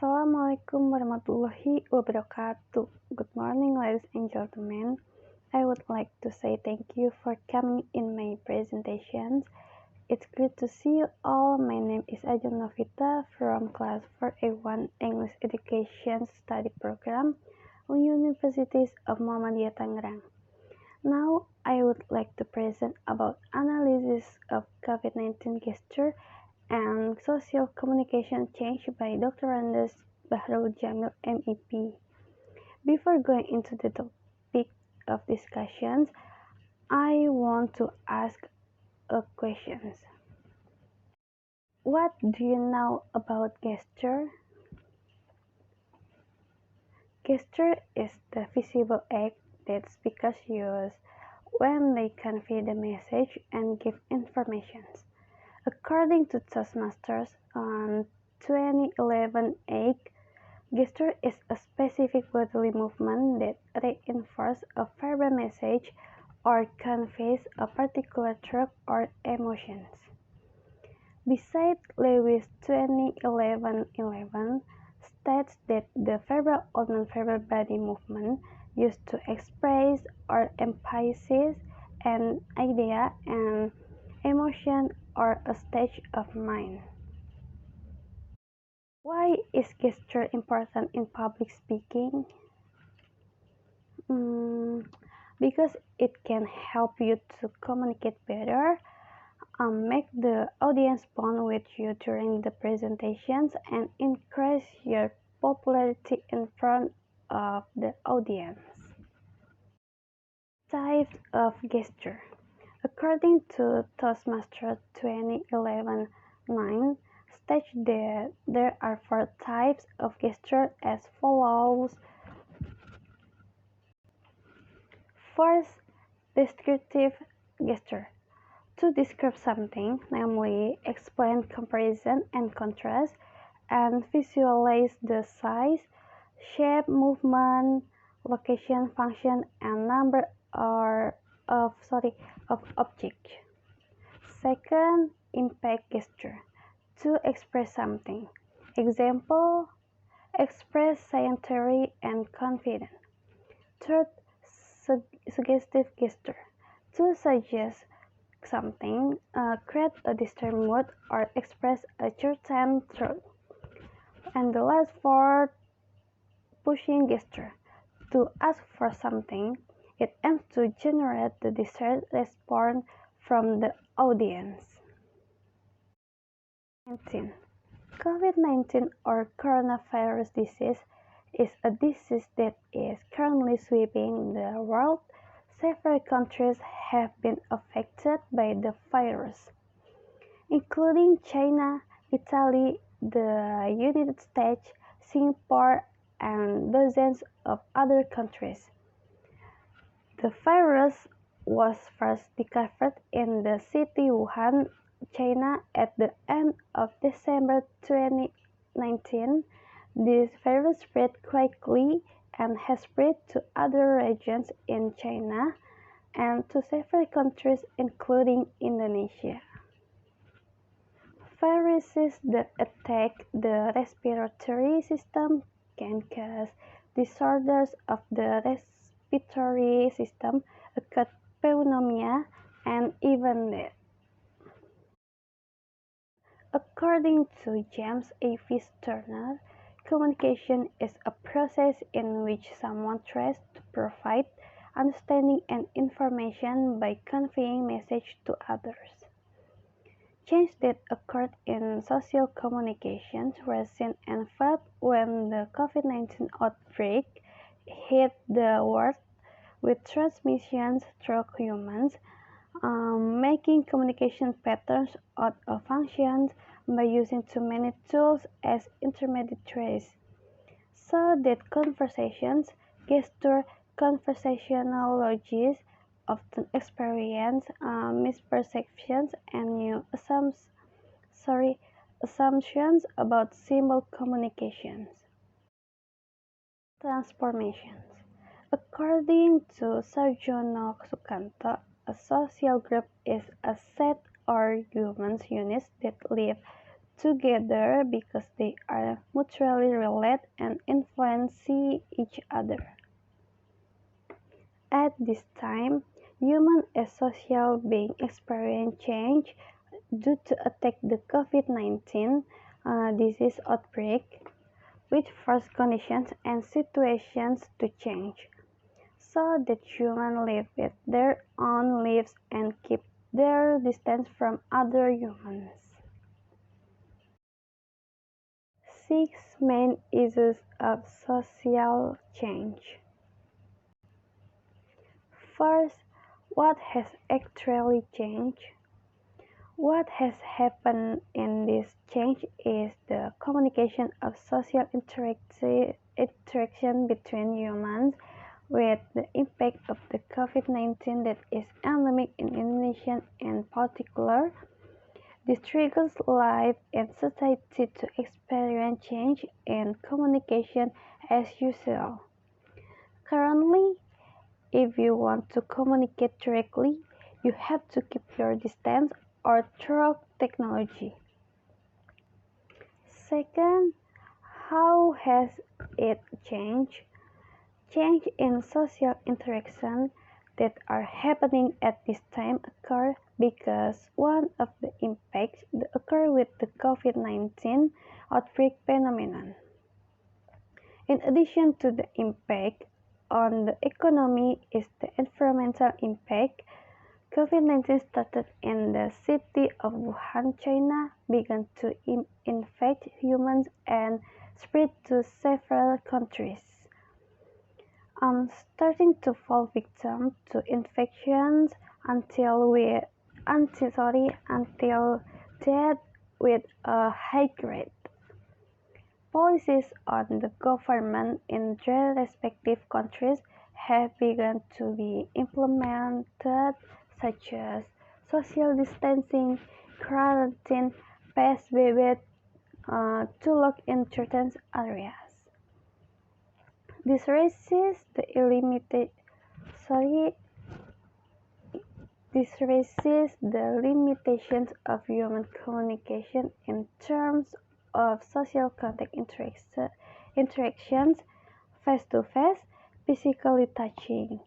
Assalamualaikum warahmatullahi wabarakatuh. Good morning, ladies and gentlemen. I would like to say thank you for coming in my presentations. It's great to see you all. My name is Ajeng Novita from class 4A1 English Education Study Program on Universities of Muhammadiyah Tangerang. Now, I would like to present about analysis of COVID-19 gesture and social communication change by Dr. Andes Bahrul Jamil MEP. Before going into the topic of discussions, I want to ask a question. What do you know about gesture? Gesture is the visible act that speakers use when they convey the message and give information. According to Toastmasters on 2011 gesture is a specific bodily movement that reinforces a verbal message or conveys a particular truth or emotions. Besides, Lewis 2011 states that the verbal or non-verbal body movement used to express or emphasize an idea and emotion or a state of mind. Why is gesture important in public speaking? Because it can help you to communicate better, make the audience bond with you during the presentations, and increase your popularity in front of the audience. Types of gesture. According to Toastmasters 2011-9, states that there are 4 types of gesture as follows. First, descriptive gesture. To describe something, namely explain comparison and contrast, and visualize the size, shape, movement, location, function, and number of objects. Second, impact gesture. To express something. Example, express scientific and confident. Third, suggestive gesture. To suggest something, create a disturbed mood, or express a certain truth. And the last, fourth, pushing gesture. To ask for something, it aims to generate the desired response from the audience. COVID-19 or coronavirus disease is a disease that is currently sweeping the world. Several countries have been affected by the virus, including China, Italy, the United States, Singapore, and dozens of other countries. The virus was first discovered in the city Wuhan, China at the end of December 2019. This virus spread quickly and has spread to other regions in China and to several countries including Indonesia. Viruses that attack the respiratory system can cause disorders of the respiratory system, acute pneumonia, and even death. According to James A. Turner, communication is a process in which someone tries to provide understanding and information by conveying message to others. Changes that occurred in social communications were seen and felt when the COVID-19 outbreak hit the world, with transmissions through humans, making communication patterns out of function by using too many tools as intermediaries, so that conversations, gesture, conversationologies often experience misperceptions and new assumptions about symbol communications. Transformations. According to Sarjono Sukanto, a social group is a set or human units that live together because they are mutually related and influence each other. At this time, humans as social beings experience change due to attack the COVID-19 disease outbreak, which forced conditions and situations to change, so that humans live with their own lives and keep their distance from other humans. Six main issues of social change. First, what has actually changed? What has happened in this change is the communication of social interaction between humans with the impact of the COVID-19 that is endemic in Indonesia in particular. This triggers life and society to experience change in communication as usual. Currently, if you want to communicate directly, you have to keep your distance or through technology. Second, how has it changed? Change in social interaction that are happening at this time occur because one of the impacts that occur with the COVID-19 outbreak phenomenon. In addition to the impact on the economy is the environmental impact. COVID-19 started in the city of Wuhan, China, began to infect humans and spread to several countries. Starting to fall victim to infections until death with a high rate. Policies on the government in their respective countries have begun to be implemented, such as social distancing, quarantine, PSBB to lock in certain areas. This raises the limitations of human communication in terms of social contact interactions, face-to-face, physically touching,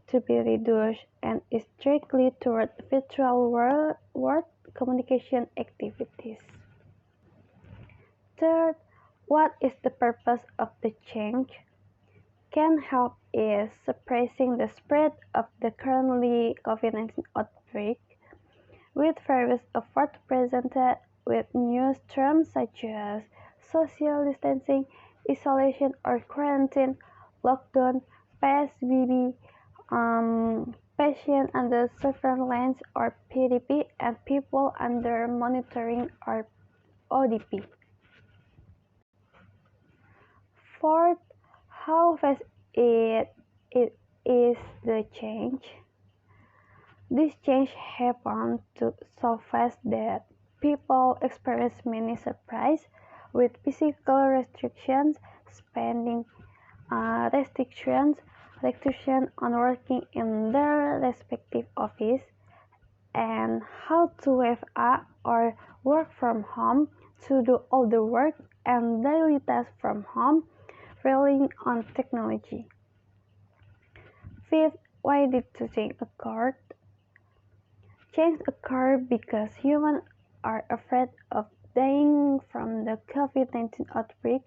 to be reduced and is strictly toward virtual world communication activities. Third, what is the purpose of the change? Can help is suppressing the spread of the currently COVID-19 outbreak, with various efforts presented with new terms such as social distancing, isolation or quarantine, lockdown, PSBB, patient under surveillance or PDP, and people under monitoring or ODP. Fourth, how fast it is the change? This change happened so fast that people experienced many surprises, with physical restrictions, spending restrictions on working in their respective office, and how to wave or work from home to do all the work and daily tasks from home, relying on technology. Fifth, why did the change occur? Change occurred because humans are afraid of dying from the COVID-19 outbreak,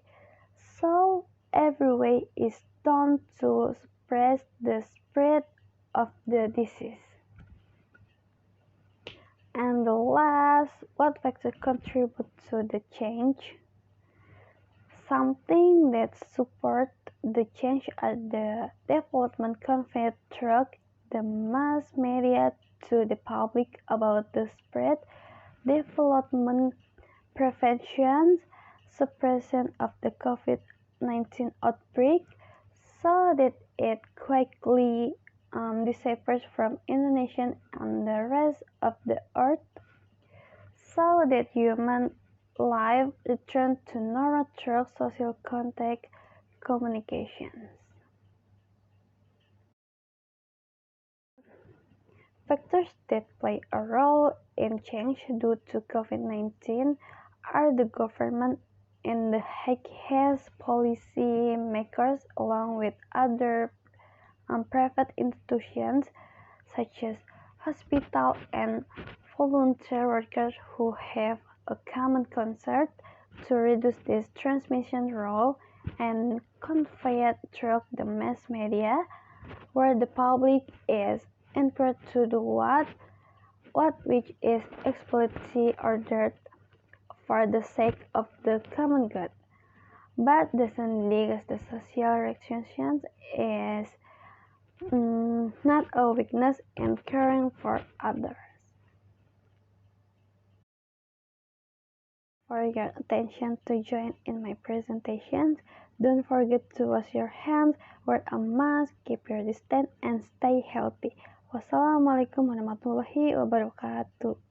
so every way is done to suppress the spread of the disease. And the last, what factors contribute to the change? Something that supports the change are the development conveyed through the mass media to the public about the spread, development, prevention, suppression of the COVID-19 outbreak, so that it quickly disappears from Indonesia and the rest of the earth, so that human life return to normal through social contact communications. Factors that play a role in change due to COVID-19 are the government and the highest policy makers, along with other private institutions such as hospitals and volunteer workers who have a common concern to reduce this transmission role and convey it through the mass media, where the public is encouraged to do which is explicitly ordered for the sake of the common good, but doesn't negate the social reactions is not a weakness in caring for others. For your attention to join in my presentations. Don't forget to wash your hands, wear a mask, keep your distance, and stay healthy. Wassalamualaikum warahmatullahi wabarakatuh.